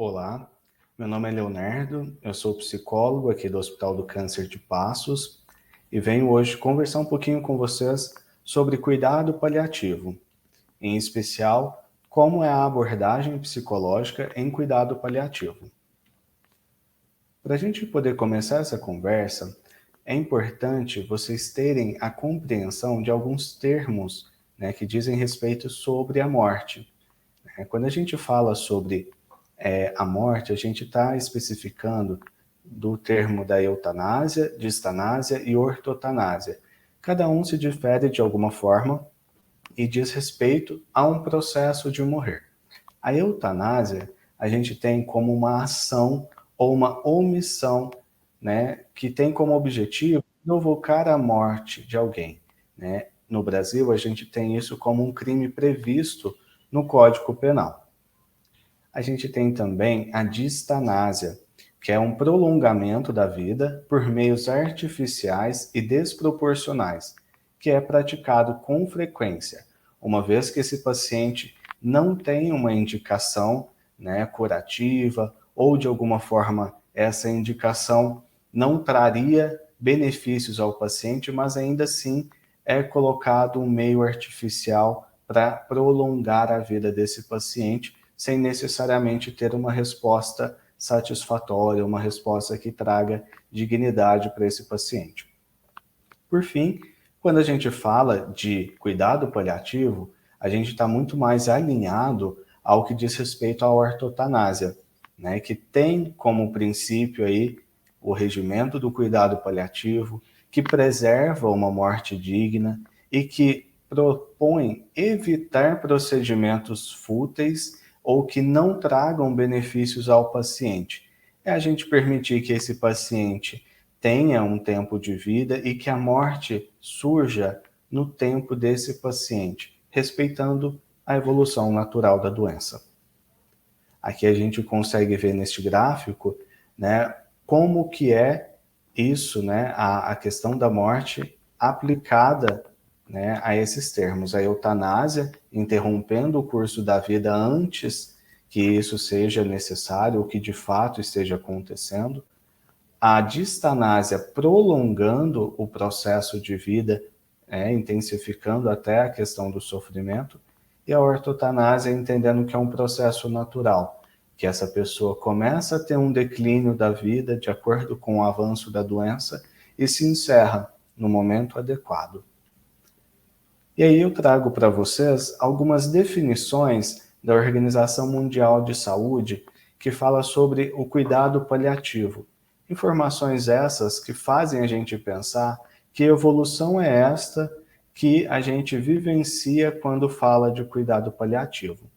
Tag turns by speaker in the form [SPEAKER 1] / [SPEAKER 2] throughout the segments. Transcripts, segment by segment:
[SPEAKER 1] Olá, meu nome é Leonardo, eu sou psicólogo aqui do Hospital do Câncer de Passos e venho hoje conversar um pouquinho com vocês sobre cuidado paliativo, em especial, como é a abordagem psicológica em cuidado paliativo. Para a gente poder começar essa conversa, é importante vocês terem a compreensão de alguns termos, que dizem respeito sobre a morte. Quando a gente fala sobre a morte, a gente está especificando do termo da eutanásia, distanásia e ortotanásia. Cada um se difere de alguma forma e diz respeito a um processo de morrer. A eutanásia, a gente tem como uma ação ou uma omissão, que tem como objetivo provocar a morte de alguém, No Brasil, a gente tem isso como um crime previsto no Código Penal. A gente tem também a distanásia, que é um prolongamento da vida por meios artificiais e desproporcionais, que é praticado com frequência, uma vez que esse paciente não tem uma indicação, curativa, ou de alguma forma essa indicação não traria benefícios ao paciente, mas ainda assim é colocado um meio artificial para prolongar a vida desse paciente, sem necessariamente ter uma resposta satisfatória, uma resposta que traga dignidade para esse paciente. Por fim, quando a gente fala de cuidado paliativo, a gente está muito mais alinhado ao que diz respeito à ortotanásia, que tem como princípio aí o regimento do cuidado paliativo, que preserva uma morte digna e que propõe evitar procedimentos fúteis ou que não tragam benefícios ao paciente. É a gente permitir que esse paciente tenha um tempo de vida e que a morte surja no tempo desse paciente, respeitando a evolução natural da doença. Aqui a gente consegue ver neste gráfico, como que é isso, a questão da morte aplicada, a esses termos. A eutanásia, interrompendo o curso da vida antes que isso seja necessário, ou que de fato esteja acontecendo. A distanásia, prolongando o processo de vida, intensificando até a questão do sofrimento. E a ortotanásia, entendendo que é um processo natural, que essa pessoa começa a ter um declínio da vida de acordo com o avanço da doença e se encerra no momento adequado. E aí eu trago para vocês algumas definições da Organização Mundial de Saúde que fala sobre o cuidado paliativo. Informações essas que fazem a gente pensar que evolução é esta que a gente vivencia quando fala de cuidado paliativo.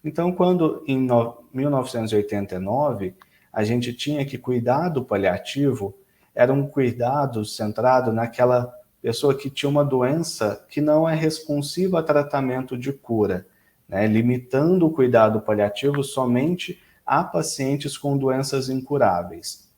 [SPEAKER 1] Então, quando em 1989 a gente tinha que cuidado paliativo, era um cuidado centrado naquela pessoa que tinha uma doença que não é responsiva a tratamento de cura, limitando o cuidado paliativo somente a pacientes com doenças incuráveis.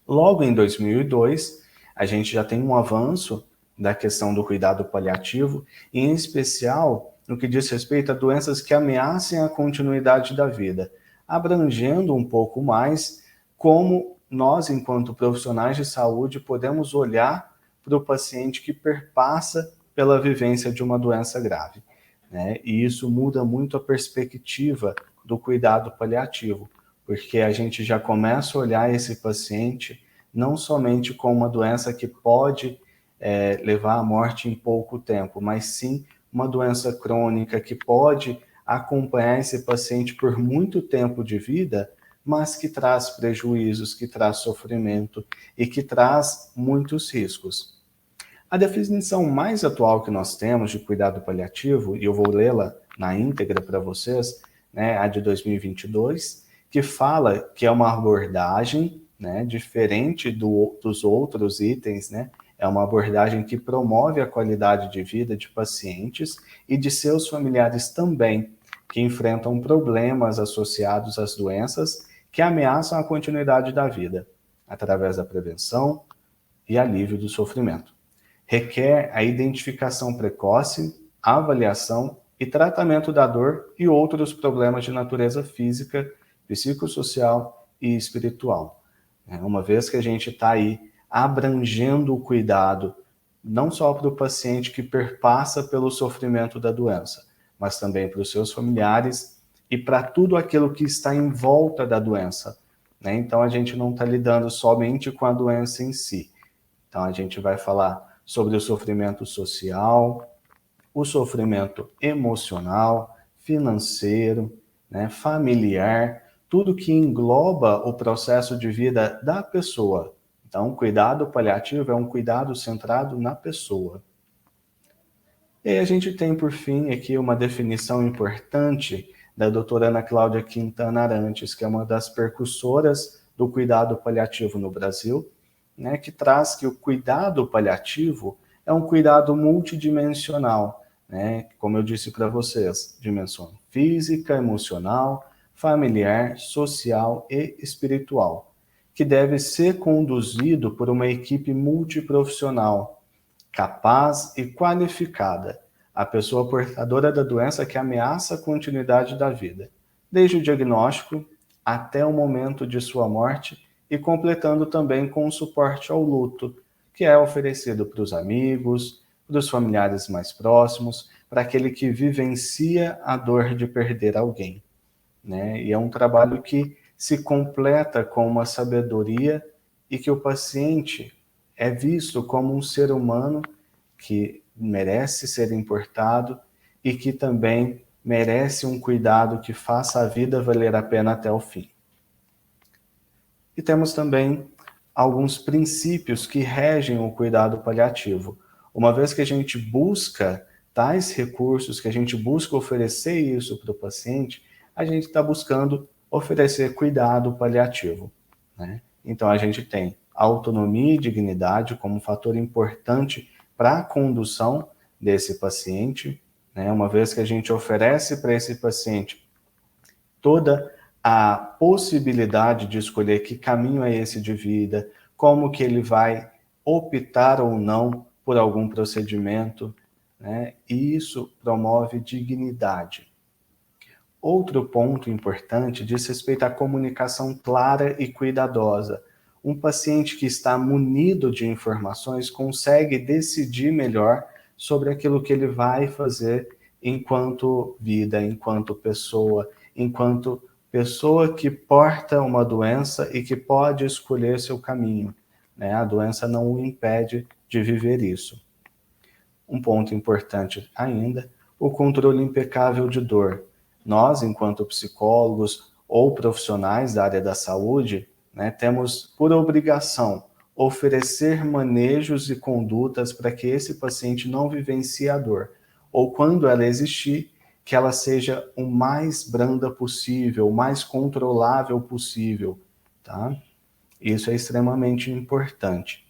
[SPEAKER 1] Logo em 2002, a gente já tem um avanço da questão do cuidado paliativo, em especial no que diz respeito a doenças que ameacem a continuidade da vida, abrangendo um pouco mais como nós, enquanto profissionais de saúde, podemos olhar para o paciente que perpassa pela vivência de uma doença grave. E isso muda muito a perspectiva do cuidado paliativo, porque a gente já começa a olhar esse paciente não somente com uma doença que pode levar à morte em pouco tempo, mas sim uma doença crônica que pode acompanhar esse paciente por muito tempo de vida, mas que traz prejuízos, que traz sofrimento e que traz muitos riscos. A definição mais atual que nós temos de cuidado paliativo, e eu vou lê-la na íntegra para vocês, a de 2022, que fala que é uma abordagem diferente dos outros itens, é uma abordagem que promove a qualidade de vida de pacientes e de seus familiares também, que enfrentam problemas associados às doenças que ameaçam a continuidade da vida, através da prevenção e alívio do sofrimento. Requer a identificação precoce, avaliação e tratamento da dor e outros problemas de natureza física psicossocial e espiritual. Uma vez que a gente está aí abrangendo o cuidado, não só para o paciente que perpassa pelo sofrimento da doença, mas também para os seus familiares e para tudo aquilo que está em volta da doença. Então, a gente não está lidando somente com a doença em si. Então, a gente vai falar sobre o sofrimento social, o sofrimento emocional, financeiro, familiar, tudo que engloba o processo de vida da pessoa. Então, cuidado paliativo é um cuidado centrado na pessoa. E aí a gente tem, por fim, aqui uma definição importante da doutora Ana Cláudia Quintana Arantes, que é uma das precursoras do cuidado paliativo no Brasil, que traz que o cuidado paliativo é um cuidado multidimensional, como eu disse para vocês, dimensão física, emocional, familiar, social e espiritual, que deve ser conduzido por uma equipe multiprofissional, capaz e qualificada, a pessoa portadora da doença que ameaça a continuidade da vida, desde o diagnóstico até o momento de sua morte e completando também com o suporte ao luto, que é oferecido para os amigos, para os familiares mais próximos, para aquele que vivencia a dor de perder alguém. E é um trabalho que se completa com uma sabedoria e que o paciente é visto como um ser humano que merece ser importado e que também merece um cuidado que faça a vida valer a pena até o fim. E temos também alguns princípios que regem o cuidado paliativo. Uma vez que a gente busca tais recursos, que a gente busca oferecer isso para o paciente, a gente está buscando oferecer cuidado paliativo. Então, a gente tem autonomia e dignidade como fator importante para a condução desse paciente, uma vez que a gente oferece para esse paciente toda a possibilidade de escolher que caminho é esse de vida, como que ele vai optar ou não por algum procedimento, e isso promove dignidade. Outro ponto importante diz respeito à comunicação clara e cuidadosa. Um paciente que está munido de informações consegue decidir melhor sobre aquilo que ele vai fazer enquanto vida, enquanto pessoa que porta uma doença e que pode escolher seu caminho. A doença não o impede de viver isso. Um ponto importante ainda, o controle impecável de dor. Nós, enquanto psicólogos ou profissionais da área da saúde, temos por obrigação oferecer manejos e condutas para que esse paciente não vivencie a dor, ou quando ela existir, que ela seja o mais branda possível, o mais controlável possível, tá? Isso é extremamente importante.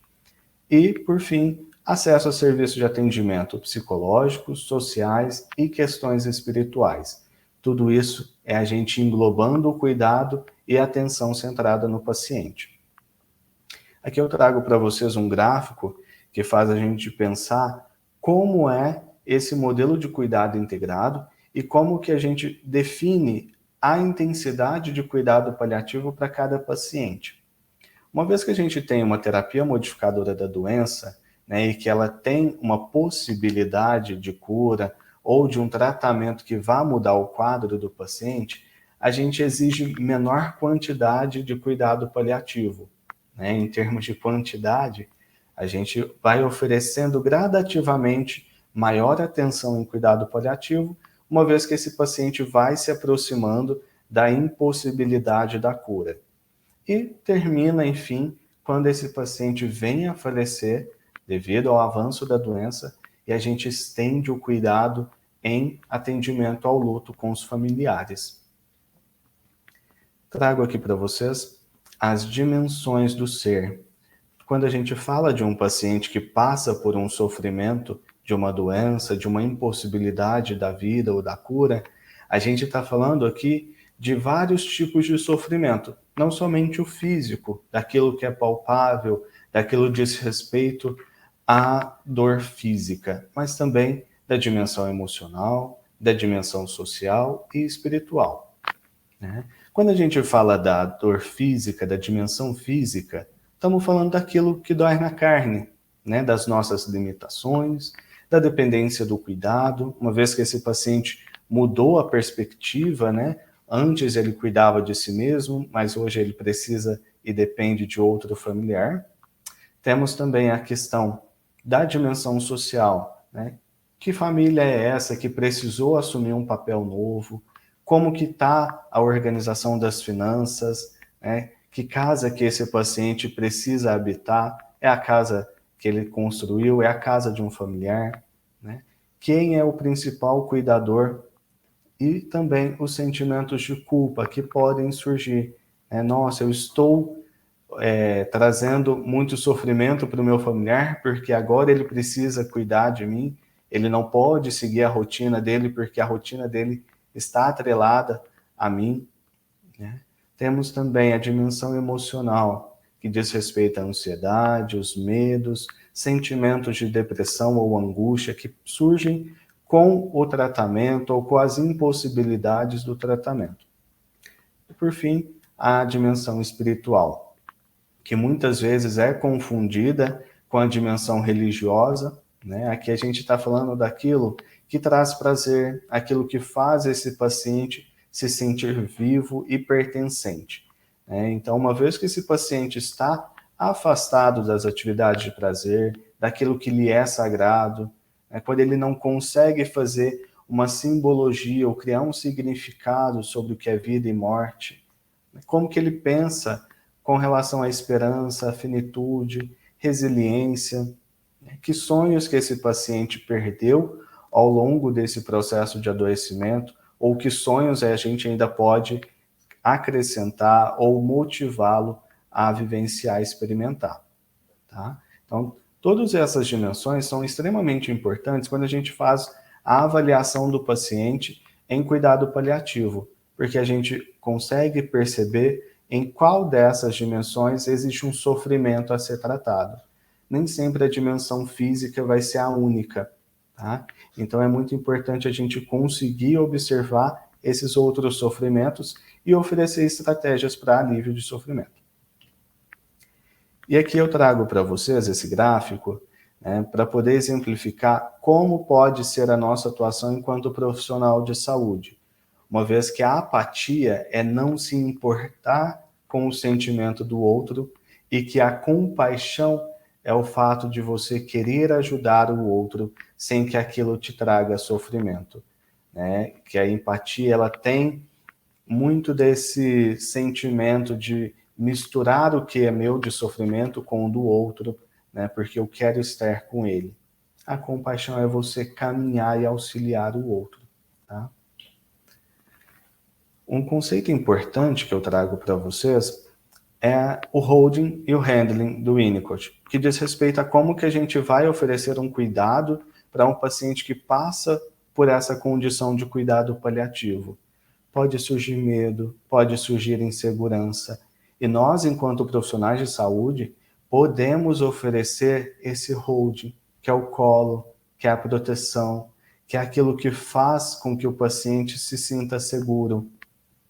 [SPEAKER 1] E, por fim, acesso a serviços de atendimento psicológicos, sociais e questões espirituais. Tudo isso é a gente englobando o cuidado e a atenção centrada no paciente. Aqui eu trago para vocês um gráfico que faz a gente pensar como é esse modelo de cuidado integrado e como que a gente define a intensidade de cuidado paliativo para cada paciente. Uma vez que a gente tem uma terapia modificadora da doença, e que ela tem uma possibilidade de cura ou de um tratamento que vá mudar o quadro do paciente, a gente exige menor quantidade de cuidado paliativo. Em termos de quantidade, a gente vai oferecendo gradativamente maior atenção em cuidado paliativo, uma vez que esse paciente vai se aproximando da impossibilidade da cura. E termina, enfim, quando esse paciente vem a falecer devido ao avanço da doença e a gente estende o cuidado em atendimento ao luto com os familiares. Trago aqui para vocês as dimensões do ser. Quando a gente fala de um paciente que passa por um sofrimento, de uma doença, de uma impossibilidade da vida ou da cura, a gente está falando aqui de vários tipos de sofrimento, não somente o físico, daquilo que é palpável, daquilo que diz respeito à dor física, mas também da dimensão emocional, da dimensão social e espiritual. Quando a gente fala da dor física, da dimensão física, estamos falando daquilo que dói na carne, né? Das nossas limitações, da dependência do cuidado, uma vez que esse paciente mudou a perspectiva, né? Antes ele cuidava de si mesmo, mas hoje ele precisa e depende de outro familiar. Temos também a questão da dimensão social, né? Que família é essa que precisou assumir um papel novo? Como que está a organização das finanças? Né? Que casa que esse paciente precisa habitar? É a casa que ele construiu? É a casa de um familiar? Né? Quem é o principal cuidador? E também os sentimentos de culpa que podem surgir. Nossa, eu estou trazendo muito sofrimento para o meu familiar, porque agora ele precisa cuidar de mim, ele não pode seguir a rotina dele, porque a rotina dele está atrelada a mim. Né? Temos também a dimensão emocional, que diz respeito à ansiedade, os medos, sentimentos de depressão ou angústia que surgem com o tratamento ou com as impossibilidades do tratamento. E, por fim, a dimensão espiritual, que muitas vezes é confundida com a dimensão religiosa, né? Aqui a gente está falando daquilo que traz prazer, aquilo que faz esse paciente se sentir vivo e pertencente. Né? Então, uma vez que esse paciente está afastado das atividades de prazer, daquilo que lhe é sagrado, né? Quando ele não consegue fazer uma simbologia ou criar um significado sobre o que é vida e morte, como que ele pensa com relação à esperança, à finitude, resiliência, que sonhos que esse paciente perdeu ao longo desse processo de adoecimento, ou que sonhos a gente ainda pode acrescentar ou motivá-lo a vivenciar e experimentar. Tá? Então, todas essas dimensões são extremamente importantes quando a gente faz a avaliação do paciente em cuidado paliativo, porque a gente consegue perceber em qual dessas dimensões existe um sofrimento a ser tratado. Nem sempre a dimensão física vai ser a única, tá? Então é muito importante a gente conseguir observar esses outros sofrimentos e oferecer estratégias para alívio de sofrimento. E aqui eu trago para vocês esse gráfico, né, para poder exemplificar como pode ser a nossa atuação enquanto profissional de saúde, uma vez que a apatia é não se importar com o sentimento do outro e que a compaixão é o fato de você querer ajudar o outro sem que aquilo te traga sofrimento. Né? Que a empatia ela tem muito desse sentimento de misturar o que é meu de sofrimento com o do outro, né? Porque eu quero estar com ele. A compaixão é você caminhar e auxiliar o outro. Tá? Um conceito importante que eu trago para vocês é o holding e o handling do Winnicott, que diz respeito a como que a gente vai oferecer um cuidado para um paciente que passa por essa condição de cuidado paliativo. Pode surgir medo, pode surgir insegurança, e nós, enquanto profissionais de saúde, podemos oferecer esse holding, que é o colo, que é a proteção, que é aquilo que faz com que o paciente se sinta seguro.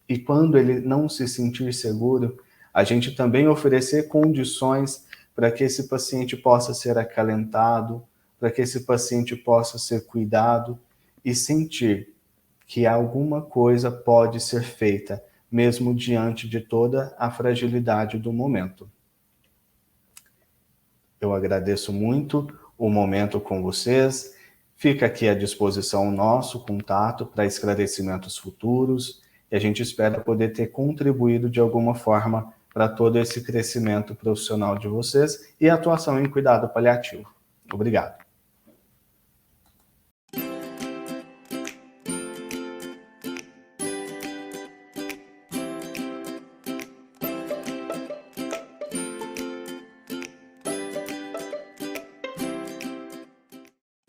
[SPEAKER 1] E quando ele não se sentir seguro, a gente também oferecer condições para que esse paciente possa ser acalentado, para que esse paciente possa ser cuidado e sentir que alguma coisa pode ser feita, mesmo diante de toda a fragilidade do momento. Eu agradeço muito o momento com vocês. Fica aqui à disposição o nosso contato para esclarecimentos futuros e a gente espera poder ter contribuído de alguma forma para todo esse crescimento profissional de vocês e atuação em cuidado paliativo. Obrigado.